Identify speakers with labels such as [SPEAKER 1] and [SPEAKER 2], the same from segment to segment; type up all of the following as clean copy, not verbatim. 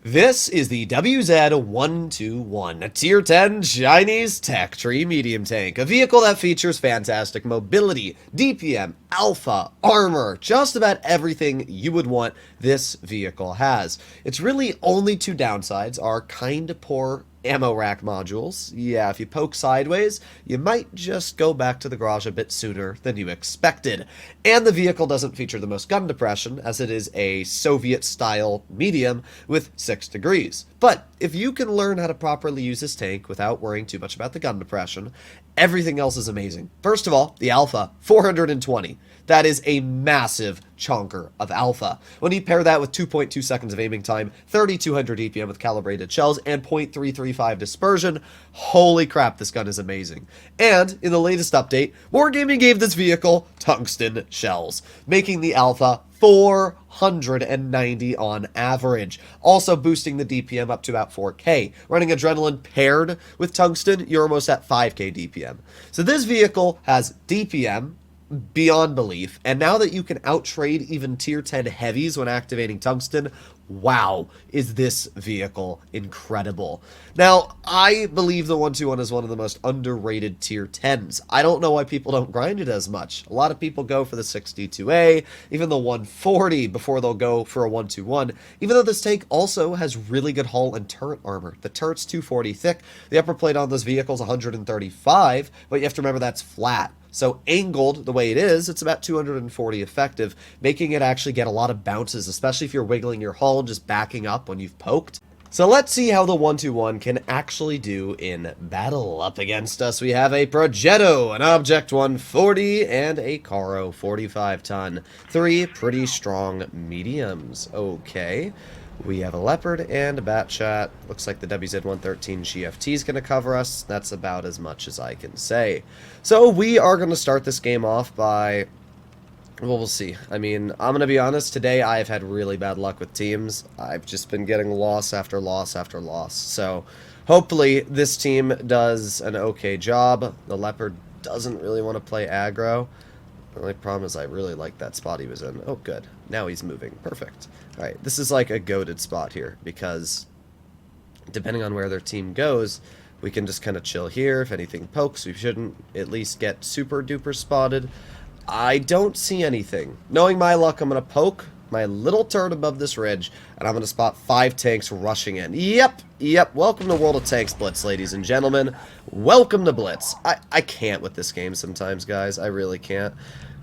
[SPEAKER 1] This is the WZ-121, a Tier 10 Chinese tech tree medium tank, a vehicle that features fantastic mobility, DPM, alpha, armor, just about everything you would want this vehicle has. Its really only two downsides are kinda poor ammo rack modules. Yeah, if you poke sideways, you might just go back to the garage a bit sooner than you expected. And the vehicle doesn't feature the most gun depression, as it is a Soviet-style medium with 6 degrees. But if you can learn how to properly use this tank without worrying too much about the gun depression, everything else is amazing. First of all, the alpha, 420. That is a massive chonker of alpha. When you pair that with 2.2 seconds of aiming time, 3200 DPM with calibrated shells, and 0.335 dispersion, holy crap, this gun is amazing. And in the latest update, Wargaming gave this vehicle tungsten shells, making the alpha 490 on average, also boosting the DPM up to about 4K. Running adrenaline paired with tungsten, you're almost at 5K DPM. So this vehicle has DPM beyond belief, and now that you can outtrade even tier 10 heavies when activating tungsten, wow, is this vehicle incredible. Now, I believe the 121 is one of the most underrated tier 10s. I don't know why people don't grind it as much. A lot of people go for the 62A, even the 140 before they'll go for a 121, even though this tank also has really good hull and turret armor. The turret's 240 thick, the upper plate on this vehicle is 135, but you have to remember that's flat. So angled the way it is, it's about 240 effective, making it actually get a lot of bounces, especially if you're wiggling your hull and just backing up when you've poked. So let's see how the 121 can actually do in battle. Up against us, we have a Progetto, an Object 140, and a Caro 45 ton. 3 pretty strong mediums. Okay. We have a Leopard and a Batchat. Looks like the WZ-113 GFT is going to cover us. That's about as much as I can say. So we are going to start this game off by... well, we'll see. I mean, I'm going to be honest. Today I've had really bad luck with teams. I've just been getting loss after loss after loss. So hopefully this team does an okay job. The Leopard doesn't really want to play aggro. The only problem is I really like that spot he was in. Oh, good. Now he's moving. Perfect. Alright, this is like a goated spot here, because depending on where their team goes, we can just kind of chill here. If anything pokes, we shouldn't at least get super duper spotted. I don't see anything. Knowing my luck, I'm going to poke my little turret above this ridge, and I'm going to spot 5 tanks rushing in. Yep. Welcome to World of Tanks Blitz, ladies and gentlemen. Welcome to Blitz. I can't with this game sometimes, guys. I really can't.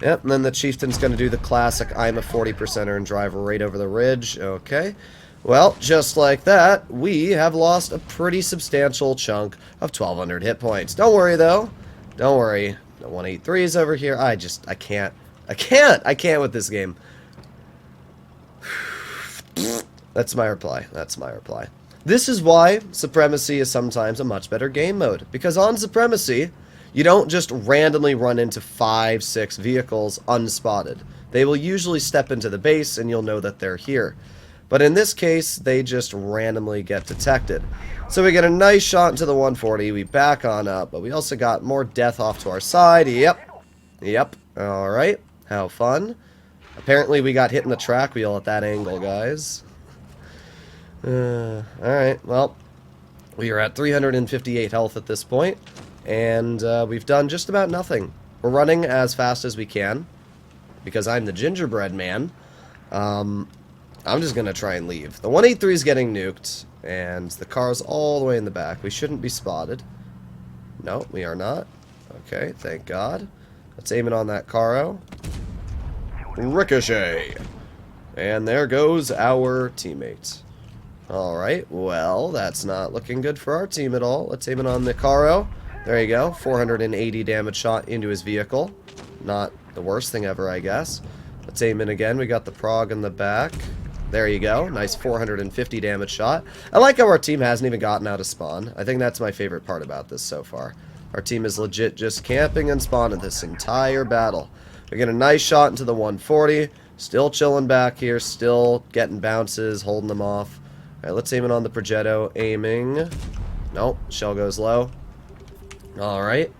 [SPEAKER 1] Yep, and then the Chieftain's going to do the classic I'm a 40%er and drive right over the ridge. Okay. Well, just like that, we have lost a pretty substantial chunk of 1,200 hit points. Don't worry, though. Don't worry. The 183 is over here. I can't. I can't with this game. That's my reply. That's my reply. This is why Supremacy is sometimes a much better game mode. Because on Supremacy, you don't just randomly run into 5, 6 vehicles unspotted. They will usually step into the base and you'll know that they're here. But in this case, they just randomly get detected. So we get a nice shot into the 140, we back on up, but we also got more death off to our side. Yep. Alright, how fun. Apparently we got hit in the track wheel at that angle, guys. Alright, well, we are at 358 health at this point. And we've done just about nothing. We're running as fast as we can, because I'm the gingerbread man. I'm just going to try and leave. The 183 is getting nuked, and the car's all the way in the back. We shouldn't be spotted. No, we are not. Okay, thank God. Let's aim it on that Caro. Ricochet! And there goes our teammate. Alright, well, that's not looking good for our team at all. Let's aim it on the Caro. There you go, 480 damage shot into his vehicle. Not the worst thing ever, I guess. Let's aim in again. We got the Prog in the back. There you go, nice 450 damage shot. I like how our team hasn't even gotten out of spawn. I think that's my favorite part about this so far. Our team is legit just camping and spawning this entire battle. We get a nice shot into the 140. Still chilling back here, still getting bounces, holding them off. Alright, let's aim it on the Progetto. Aiming. Nope, shell goes low. Alright,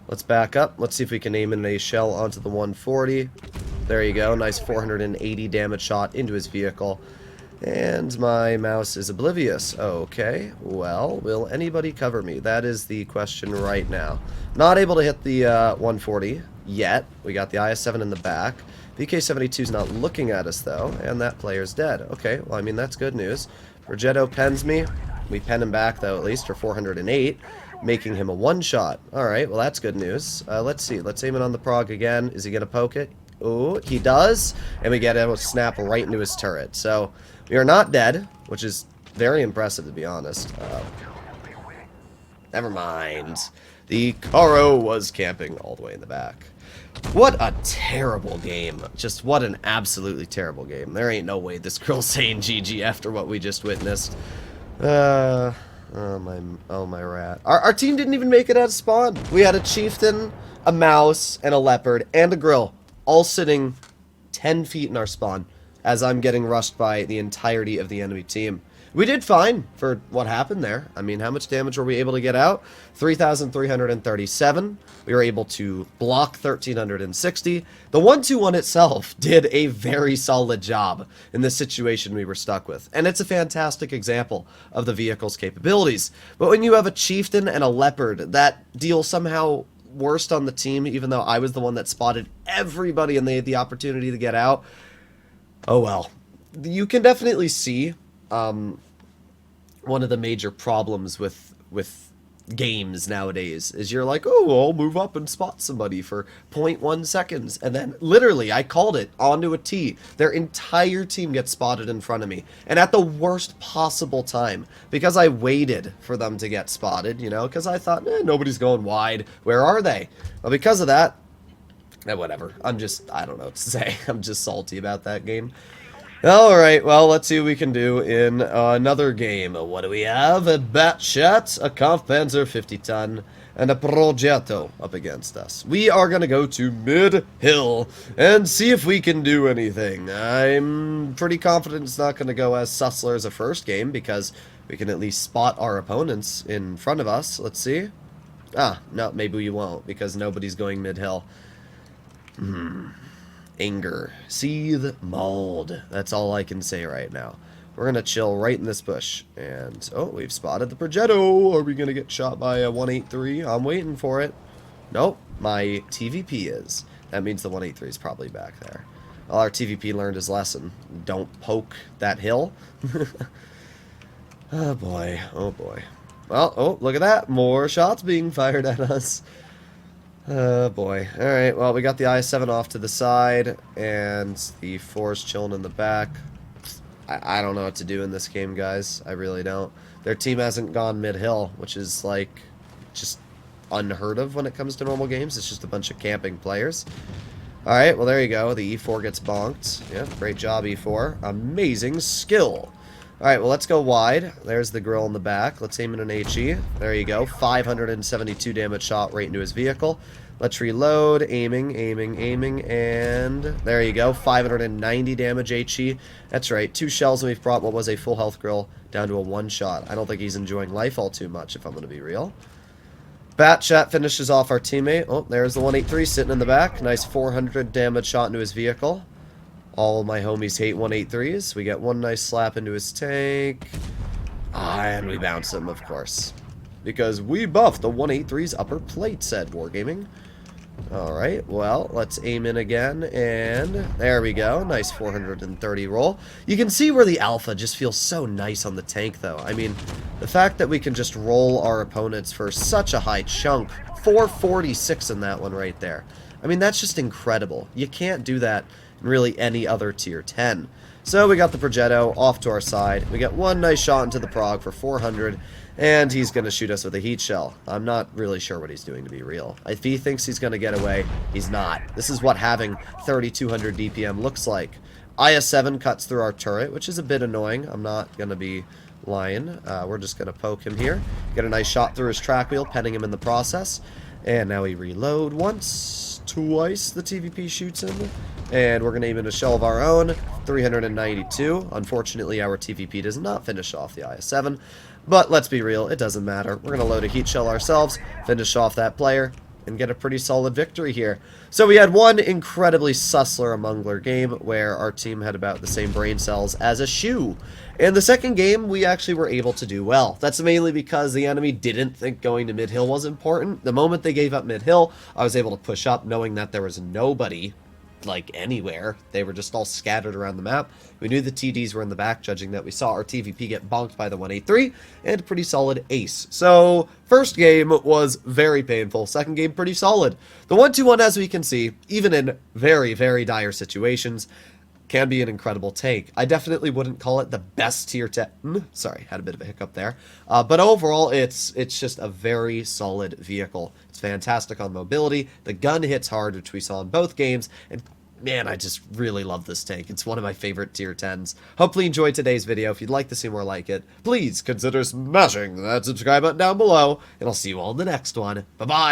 [SPEAKER 1] let's back up. Let's see if we can aim in a shell onto the 140. There you go, nice 480 damage shot into his vehicle. And my mouse is oblivious. Okay, well, will anybody cover me? That is the question right now. Not able to hit the 140 yet. We got the IS-7 in the back. VK-72 is not looking at us, though, and that player's dead. Okay, well, I mean, that's good news. Progetto pens me. We pen him back, though, at least, for 408, making him a one-shot. Alright, well, that's good news. Let's see. Let's aim it on the prog again. Is he going to poke it? Oh, he does, and we get a snap right into his turret. So, we are not dead, which is very impressive, to be honest. Never mind. The Caro was camping all the way in the back. What a terrible game. Just what an absolutely terrible game. There ain't no way this girl's saying GG after what we just witnessed. Oh my rat. Our team didn't even make it out of spawn. We had a chieftain, a mouse, and a leopard, and a grill, all sitting 10 feet in our spawn as I'm getting rushed by the entirety of the enemy team. We did fine for what happened there. I mean, how much damage were we able to get out? 3,337. We were able to block 1,360. The 1-2-1 itself did a very solid job in the situation we were stuck with. And it's a fantastic example of the vehicle's capabilities. But when you have a chieftain and a leopard, that deal somehow worst on the team, even though I was the one that spotted everybody and they had the opportunity to get out. Oh well. You can definitely see one of the major problems with games nowadays is you're like, oh, I'll move up and spot somebody for 0.1 seconds, and then literally I called it onto a T. Their entire team gets spotted in front of me, and at the worst possible time, because I waited for them to get spotted, you know, because I thought, nobody's going wide. Where are they? Well, because of that, whatever. I don't know what to say. I'm just salty about that game. Alright, well, let's see what we can do in another game. What do we have? A Batchat, a Kampfpanzer 50-ton, and a Progetto up against us. We are going to go to mid-hill and see if we can do anything. I'm pretty confident it's not going to go as Sussler as a first game, because we can at least spot our opponents in front of us. Let's see. No, maybe we won't, because nobody's going mid-hill. Anger. Seethe. Mold. That's all I can say right now. We're going to chill right in this bush. And, oh, we've spotted the Progetto. Are we going to get shot by a 183? I'm waiting for it. Nope. My TVP is. That means the 183 is probably back there. Well, our TVP learned his lesson. Don't poke that hill. Oh, boy. Oh, boy. Well, oh, look at that. More shots being fired at us. Oh boy. Alright, well, we got the I-7 off to the side, and the 4's chilling in the back. I don't know what to do in this game, guys. I really don't. Their team hasn't gone mid-hill, which is, like, just unheard of when it comes to normal games. It's just a bunch of camping players. Alright, well, there you go. The E4 gets bonked. Yeah, great job, E4. Amazing skill. Alright, well, let's go wide. There's the grill in the back. Let's aim in an HE. There you go. 572 damage shot right into his vehicle. Let's reload. Aiming, and there you go. 590 damage HE. That's right. 2 shells, and we've brought what was a full health grill down to a 1-shot. I don't think he's enjoying life all too much, if I'm going to be real. Batchat finishes off our teammate. Oh, there's the 183 sitting in the back. Nice 400 damage shot into his vehicle. All my homies hate 183s. We get one nice slap into his tank. And we bounce him, of course. Because we buffed the 183's upper plate, said Wargaming. Alright, well, let's aim in again. And there we go. Nice 430 roll. You can see where the alpha just feels so nice on the tank, though. I mean, the fact that we can just roll our opponents for such a high chunk. 446 in that one right there. I mean, that's just incredible. You can't do that really any other tier 10. So we got the Progetto off to our side. We got one nice shot into the prog for 400, and he's going to shoot us with a heat shell. I'm not really sure what he's doing, to be real. If he thinks he's going to get away, he's not. This is what having 3,200 DPM looks like. IS-7 cuts through our turret, which is a bit annoying. I'm not going to be lying. We're just going to poke him here. Get a nice shot through his track wheel, penning him in the process. And now we reload once, twice the TVP shoots him. And we're going to aim in a shell of our own, 392. Unfortunately, our TVP does not finish off the IS-7. But let's be real, it doesn't matter. We're going to load a heat shell ourselves, finish off that player, and get a pretty solid victory here. So we had one incredibly Sussler Amongler game where our team had about the same brain cells as a shoe. In the second game, we actually were able to do well. That's mainly because the enemy didn't think going to mid-hill was important. The moment they gave up mid-hill, I was able to push up knowing that there was nobody like anywhere. They were just all scattered around the map. We knew the TDs were in the back, judging that we saw our TVP get bonked by the 183 and a pretty solid ace. So first game was very painful. Second game pretty solid. The 1-2-1, as we can see, even in very, very dire situations, can be an incredible take. I definitely wouldn't call it the best tier 10. Sorry, had a bit of a hiccup there. But overall, it's just a very solid vehicle. It's fantastic on mobility. The gun hits hard, which we saw in both games. And man, I just really love this tank. It's one of my favorite tier 10s. Hopefully you enjoyed today's video. If you'd like to see more like it, please consider smashing that subscribe button down below. And I'll see you all in the next one. Bye-bye.